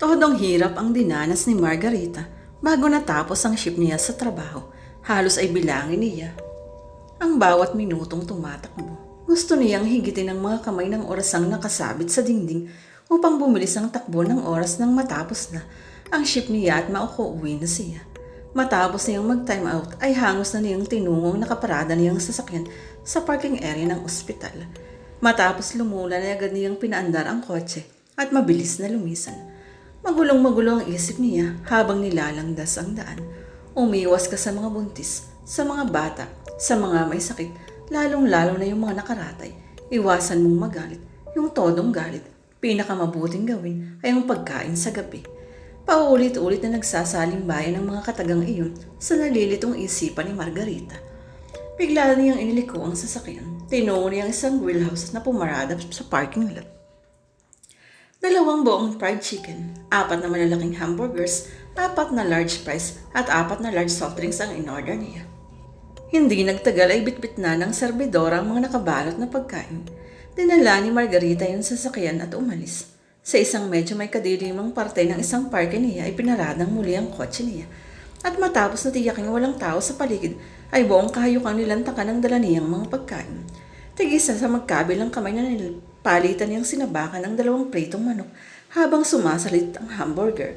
Todong hirap ang dinanas ni Margarita bago natapos ang shift niya sa trabaho. Halos ay bilangin niya ang bawat minutong tumatakbo. Gusto niyang higitin ang mga kamay ng orasang nakasabit sa dingding upang bumilis ang takbo ng oras nang matapos na ang shift niya at mauuwi na siya. Matapos niyang mag-time out ay hangos na niyang tinungong nakaparada niyang sasakyan sa parking area ng ospital. Matapos lumula na agad niyang pinaandar ang kotse at mabilis na lumisan. Magulong-magulo ang isip niya habang nilalangdas ang daan. Umiwas ka sa mga buntis, sa mga bata, sa mga may sakit, lalong-lalo na yung mga nakaratay. Iwasan mong magalit, yung todong galit. Pinakamabuting gawin ay ang pagkain sa gabi. Paulit-ulit na nagsasalimbayan ang mga katagang iyon sa nalilitong isipan ni Margarita. Bigla niyang iniliko ang sasakyan. Tinungo niya ang isang grill house na pumarada sa parking lot. 2 buong fried chicken, 4 na malalaking hamburgers, 4 na large fries at 4 na large soft drinks ang in-order niya. Hindi nagtagal ay bitbit na ng serbidora ang mga nakabalot na pagkain. Dinala ni Margarita yung sasakyan at umalis. Sa isang medyo may kadilimang parte ng isang parke niya ay pinaradang muli ang kotse niya. At matapos na tiyaking walang tao sa paligid ay buong kahayukan nilantakan ang dala niyang mga pagkain. Tigisa sa magkabilang kamay na palitan niyang sinabakan ng 2 pritong manok habang sumasalit ang hamburger.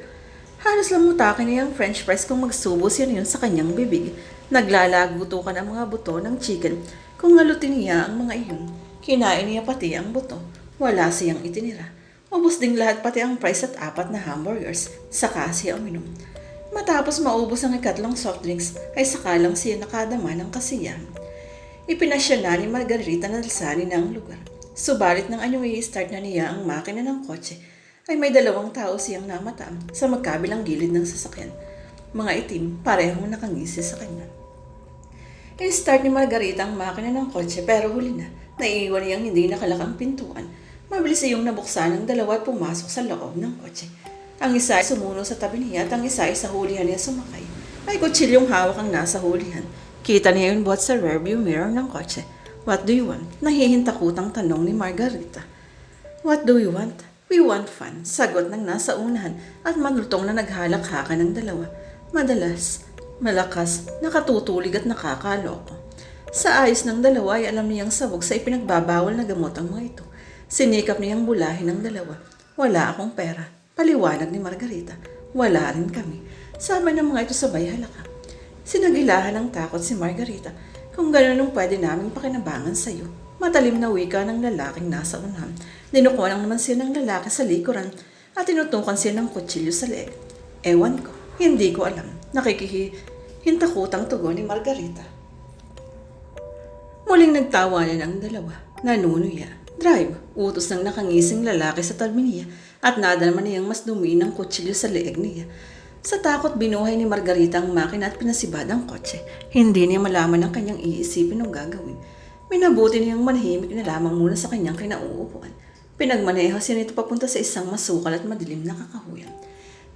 Halos lamutakin niya ang french fries kung magsubo siya niyon sa kanyang bibig. Naglalagutukan ang mga buto ng chicken kung ngalutin niya ang mga iyon. Kinain niya pati ang buto. Wala siyang itinira. Ubus ding lahat pati ang fries at 4 na hamburgers. Saka siya uminom. Matapos maubos ang 3 soft drinks ay saka lang siya nakadama ng kasiyahan. Ipinasya na ni Margarita na dalsanin ang lugar. Subalit nang anyong i-start na niya ang makina ng kotse, ay may 2 tao siyang namataan sa magkabilang gilid ng sasakyan. Mga itim, parehong nakangisi sa kanya. I-start ni Margarita ang makina ng kotse pero huli na. Naiiwan niyang hindi nakalakang pintuan. Mabilis iyong nabuksan ng 2 at pumasok sa loob ng kotse. Ang isa ay sumuno sa tabi niya at ang isa ay sa hulihan niya sumakay. May kutsilyong hawak ang nasa hulihan. Kita niya yung buhat sa rearview mirror ng kotse. What do you want? Nahihintakutang tanong ni Margarita. What do you want? We want fun. Sagot ng nasa unahan at malutong na naghalakhakan ng 2. Madalas, malakas, nakatutulig at nakakaloko. Sa ayos ng 2 ay alam niyang sabog sa ipinagbabawal na gamot ang mga ito. Sinikap niyang bulahin ng 2. Wala akong pera. Paliwanag ni Margarita. Wala rin kami. Sabi ng mga ito sabay halaka. Sinagilahan ng takot si Margarita. Kung gano'n nung pwede naming pakinabangan sa'yo. Matalim na wika ng lalaking nasa unahan. Dinukuha lang naman siya ng lalaki sa likuran at tinutukan siya ng kutsilyo sa leeg. Ewan ko, hindi ko alam. Nakikihintakutang tugon ni Margarita. Muling nagtawanan ang 2. Nanunuya. Drive, utos ng nakangising lalaki sa tabi niya at nadalman niyang mas dumi ng kutsilyo sa leeg niya. Sa takot binuhay ni Margarita ang makina at pinasibad ang kotse. Hindi niya malaman ang kanyang iisipin o gagawin. Minabuti niyang manahimik na lamang muna sa kanyang kinauupuan. Pinagmaneho siya nito papunta sa isang masukal at madilim na kakahuyan.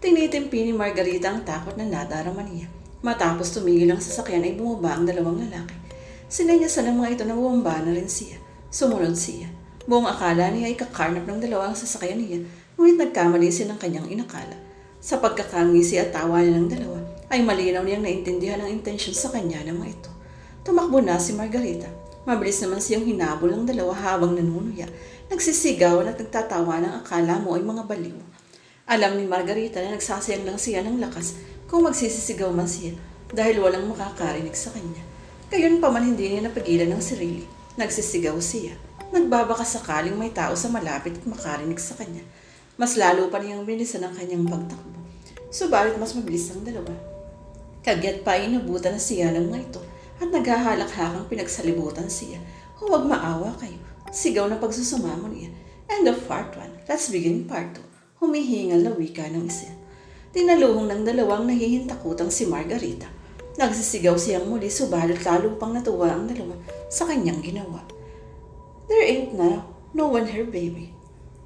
Tinitimpi ni Margarita ang takot na nadarama niya. Matapos tumigil ang sasakyan ay bumaba ang 2 lalaki. Sinenyasan ng mga ito na bumaba na rin siya. Sumunod siya. Buong akala niya ay kakarnap ng 2 ang sasakyan niya, ngunit nagkamali siya ng kanyang inakala. Sa pagkakangisi at tawanan ng 2, ay malinaw niyang naintindihan ang intensyon sa kanya ng mga ito. Tumakbo na si Margarita. Mabilis naman siyang hinabol ng 2 habang nanunuya. Nagsisigaw at nagtatawa ng akala mo ay mga baliw. Alam ni Margarita na nagsasayang lang siya ng lakas kung magsisisigaw man siya dahil walang makakarinig sa kanya. Gayon pa man hindi niya napigilan ng sarili. Nagsisigaw siya. Nagbabaka sakaling may tao sa malapit at makarinig sa kanya. Mas lalo pa niyang bilisan ang kanyang pagtakbo. Subalit mas mabilis ang 2. Kagyat pa inabutan na siya ng mga ito at naghahalak-hakang pinagsalibutan siya. Huwag maawa kayo. Sigaw na pagsusumamo niya. End of part 1. Let's begin part 2. Humihingal na wika ng isa. Tinaluhong ng 2 nahihintakutang si Margarita. Nagsisigaw siyang muli subalit lalo pang natuwa ang 2 sa kanyang ginawa. There ain't no one here, baby.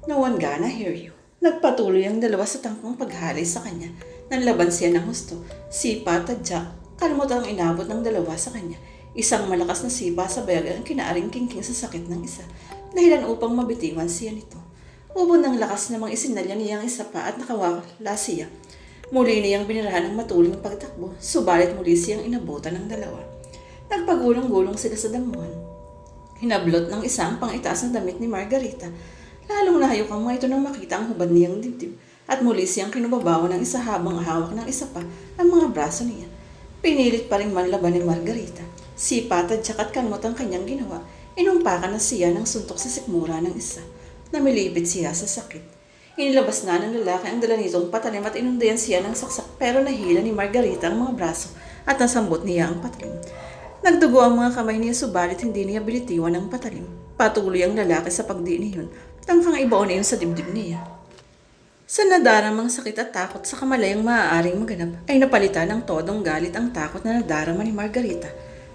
No one gonna hear you. Nagpatuloy ang 2 sa tangkang paghalay sa kanya. Nanlaban siya ng husto. Sipa, tadyak, kalmot ang inabot ng 2 sa kanya. Isang malakas na sipa sa bayag ang kinaaring kingking sa sakit ng isa. Dahilan upang mabitiwan siya nito. Ubo ng lakas namang isinalya niya ang isa pa at nakawala siya. Muli niyang binirahan ng matuling pagtakbo, subalit muli siyang inabutan ng dalawa. Nagpagulong-gulong sila sa damuhan. Hinablot ng isang pang-itaas na damit ni Margarita. Lalong nahayok ang mga ito nang makita ang hubad niyang dibdib at muli siyang kinubabaw ng isa habang hawak ng isa pa ang mga braso niya. Pinilit pa rin manlaban ni Margarita. Sipa, tadyak at kanmot ang kanyang ginawa. Inumpakan na siya ng suntok sa sikmura ng isa. Namilipit siya sa sakit. Inilabas na ng lalaki ang dala nitong patalim at inundayan siya ng saksak pero nahila ni Margarita ang mga braso at nasambot niya ang patalim. Nagdugo ang mga kamay niya subalit hindi niya binitiwan ng patalim. Patuloy ang lalaki sa pagdiin yun. Tangkang ibaon na yun sa dibdib niya. Sa nadaramang sakit at takot sa kamalayang maaaring maganap ay napalitan ng todong galit ang takot na nadarama ni Margarita.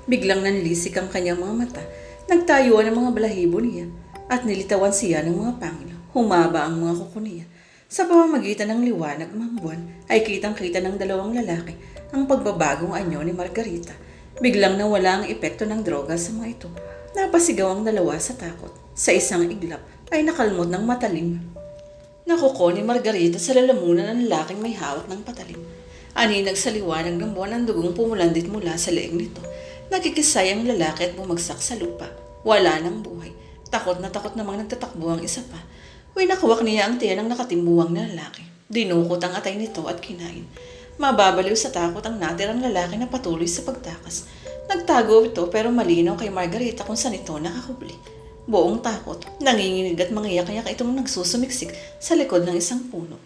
Biglang nanlisik ang kanyang mga mata. Nagtayuan ang mga balahibo niya at nilitawan siya ng mga pangil. Humaba ang mga kuko niya. Sa pamamagitan ng liwanag ng buwan ay kitang-kita ng dalawang lalaki ang pagbabagong anyo ni Margarita. Biglang nawala ang epekto ng droga sa mga ito. Napasigaw ang dalawa sa takot. Sa isang iglap ay nakalmot ng matalim. Nakuko ni Margarita sa lalamunan ng lalaking may hawak ng patalim. Aninag sa liwanag ng buwan ang dugong pumulandit mula sa leeg nito. Nakikisay ang lalaki at bumagsak sa lupa. Wala ng buhay. Takot namang nagtatakbo ang isa pa. Winakawak niya ang tiyan ng nakatimbuwang na lalaki. Dinukot ang atay nito at kinain. Mababaliw sa takot ang natirang lalaki na patuloy sa pagtakas. Nagtago ito pero malinaw kay Margarita kung saan ito nakakubli. Buong takot, nanginginig at mangiyak-iyak itong nagsusumiksik sa likod ng isang puno.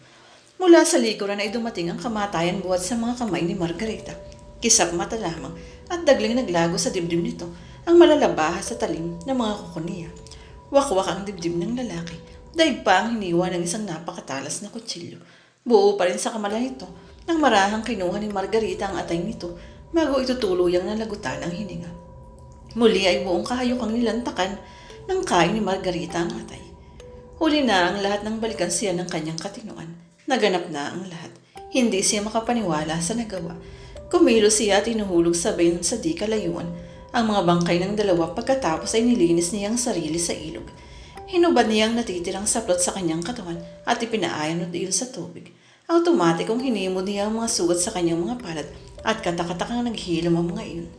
Mula sa likuran ay dumating ang kamatayan buhat sa mga kamay ni Margarita. Kisap mata lamang at dagling naglago sa dibdib nito ang malalabahas sa talim ng mga kuko niya. Wakwak ang dibdib ng lalaki. Daig pa ang hiniwa ng isang napakatalas na kutsilyo. Buo pa rin sa kamalan nito nang marahang kinuha ni Margarita ang atay nito bago ito tuluyang nalagutan ang hininga. Muli ay buong kahayukang nilantakan ng kain ni Margarita ang atay. Huli na ang lahat ng balikan siya ng kanyang katinuan. Naganap na ang lahat. Hindi siya makapaniwala sa nagawa. Kumilos siya at inuhulog sabay sa di kalayuan ang mga bangkay ng dalawa pagkatapos ay nilinis niya ang sarili sa ilog. Hinubad niya ang natitirang saplot sa kanyang katawan at ipinaayanod iyon sa tubig. Automatikong hinimod niya ang mga sugat sa kanyang mga palad at katakatakang naghilom ang mga iyon.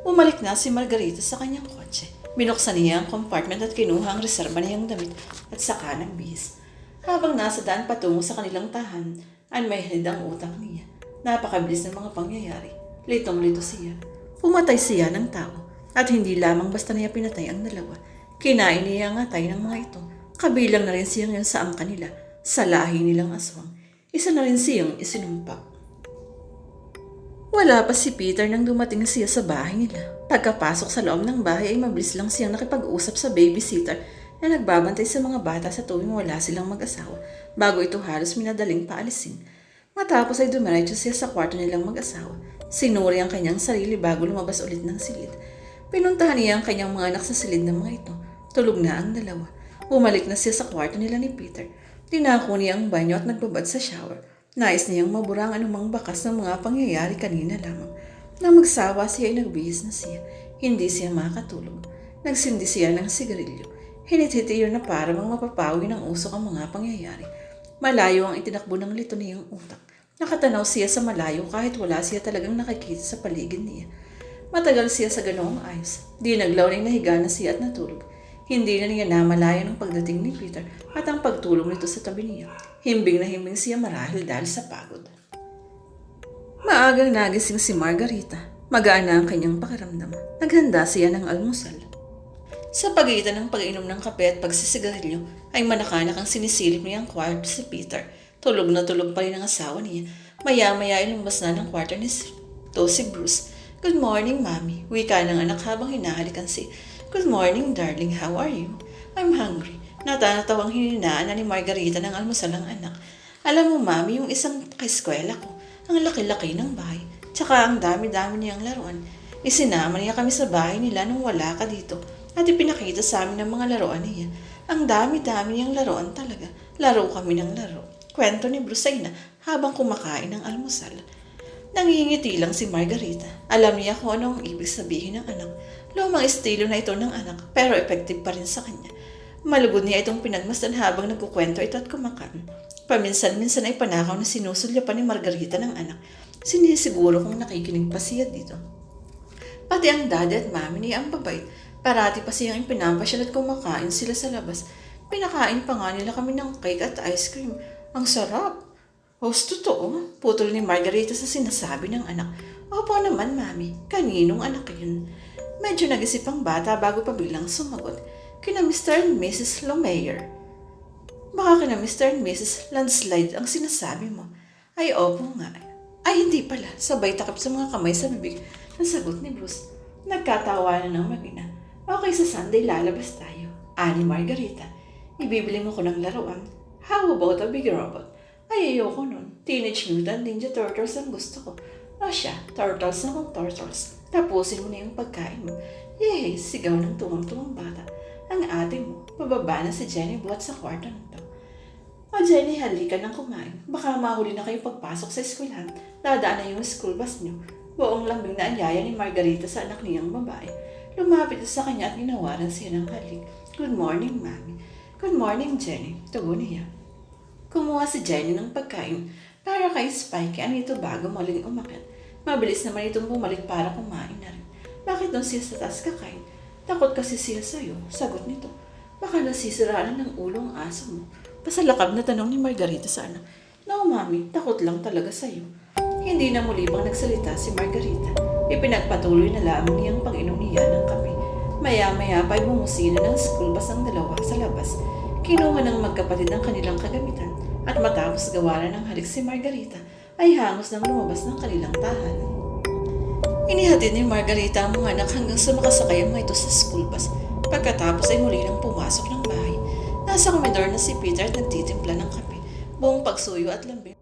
Bumalik na si Margarita sa kanyang kotse. Binuksan niya ang compartment at kinuha ang reserba niyang damit at saka nagbihis. Habang nasa daan patungo sa kanilang tahanan, ay may halid ang utak niya. Napakabilis ng mga pangyayari. Litong-lito siya. Pumatay siya ng tao at hindi lamang basta niya pinatay ang dalawa. Kinain niya ang atay ng mga ito. Kabilang na rin siya ngayon sa angka nila, sa lahi nilang aswang. Isa na rin siyang isinumpak. Wala pa si Peter nang dumating siya sa bahay nila. Pagkapasok sa loob ng bahay ay mabilis lang siyang nakipag-usap sa babysitter na nagbabantay sa mga bata sa tuwing wala silang mag-asawa bago ito halos minadaling paalisin. Matapos ay dumiretso siya sa kwarto nilang mag-asawa. Sinuri ang kanyang sarili bago lumabas ulit ng silid. Pinuntahan niya ang kanyang mga anak sa silid ng mga ito. Tulog na ang dalawa. Bumalik na siya sa kwarto nila ni Peter. Tinako niya ang banyo at nagbabad sa shower. Nais niyang mabura ang anumang bakas ng mga pangyayari kanina lamang. Nang magsawa siya ay nagbihis na siya. Hindi siya makatulog. Nagsindi siya ng sigarilyo. Hinit-hit iyon na para mapapawi ng usok ang mga pangyayari. Malayo ang itinakbo ng lito niyang utak. Nakatanaw siya sa malayo kahit wala siya talagang nakikita sa paligid niya. Matagal siya sa ganoong ayos. Di naglaw ng nahiga na siya at natulog. Hindi na niya namalayan ang pagdating ni Peter at ang pagtulong nito sa tabi niya. Himbing na himbing siya marahil dahil sa pagod. Maagang nagising si Margarita. Magaan na ang kanyang pakiramdam. Naghanda siya ng almusal. Sa pagitan ng pag-inom ng kape at pagsisigarilyo ay manakanak ang sinisilip niya ang kwarto si Peter. Tulog na tulog pa rin ang asawa niya. Maya-maya ay lumabas na ng kwarto ni si Bruce. "Good morning, Mommy," wika ng anak habang hinahalikan si "Good morning, darling. How are you?" "I'm hungry." Natanatawang hininaan na ni Margarita ng almusal ng anak. "Alam mo, Mommy, yung isang kaeskwela ko, ang laki-laki ng bahay. Tsaka ang dami-dami niyang laruan. Isinama niya kami sa bahay nila nung wala ka dito at ipinakita sa amin ang mga laruan niya. Ang dami-dami niyang laruan talaga. Laro kami ng laro." Kwento ni Bruce ay na habang kumakain ng almusal. Nangingiti lang si Margarita. Alam niya kung ano ang ibig sabihin ng anak. Lumang estilo na ito ng anak pero effective pa rin sa kanya. Malubod niya itong pinagmasdan habang nagkukwento ito at kumakain. Paminsan-minsan ay panakaw na sinusulya pa ni Margarita ng anak. Sinisiguro kung nakikinig pa siya dito. Pati ang daddy at mami niya ang babait. Parati pa siyang ipinapasyal at kumakain sila sa labas. Pinakain pa nga nila kami ng cake at ice cream. Ang sarap! Host, totoo? Putol ni Margarita sa sinasabi ng anak. Opo naman, mami. Kaninong anak yun? Medyo nag-isip ang bata bago pa biglang sumagot. Kina Mr. and Mrs. Lomeyer. Baka kina Mr. and Mrs. Landslide ang sinasabi mo. Ay, opo nga. Ay, hindi pala. Sabay takip sa mga kamay sa bibig. Nasagot ni Bruce. Nagkatawanan ng mag-ina. Okay, sa Sunday lalabas tayo. Ani Margarita. Ibibili mo ko ng laruan. How about a big robot? Ay, ayoko nun. Teenage Mutant Ninja Turtles ang gusto ko. O siya, turtles na kung turtles. Tapusin mo na yung pagkain mo. Yay, sigaw ng tuwang-tuwang bata. Ang ate mo, pababa na si Jenny buhat sa kwarto nito. O Jenny, halika nang kumain. Baka mahuli na kayo pagpasok sa eskwelahan. Dadaan na yung school bus niyo. Buong lambing na anyaya ni Margarita sa anak niyang babae. Lumapit sa kanya at ginawaran siya ng halik. Good morning, Mami. Good morning, Jenny. Tugon niya. Kumuha si Jenny ng pagkain para kay Spike. Ano ito bago maling umakyat? Mabilis naman itong bumalik para kumain na rin. Bakit doon siya sa taas kakain? Takot kasi siya sa'yo. Sagot nito. Baka nasisiraan ng ulo ang aso mo. Pasalakab na tanong ni Margarita sa anak. No, Mami. Takot lang talaga sa'yo. Hindi na muli bang nagsalita si Margarita. Ipinagpatuloy na lamang niyang pag-inom niya ng kape. Maya-maya pa'y bumusina ng school bus ang dalawa sa labas. Kinuha ng magkapatid ang kanilang kagamitan at matapos gawaran ng halik si Margarita ay hangos nang lumabas ng kanilang tahanan. Inihatid ni Margarita ang mga anak hanggang sa makasakay ang mga ito sa school bus. Pagkatapos ay muli nang pumasok ng bahay. Nasa komedor na si Peter at nagtitimpla ng kape. Buong pagsuyo at lambing.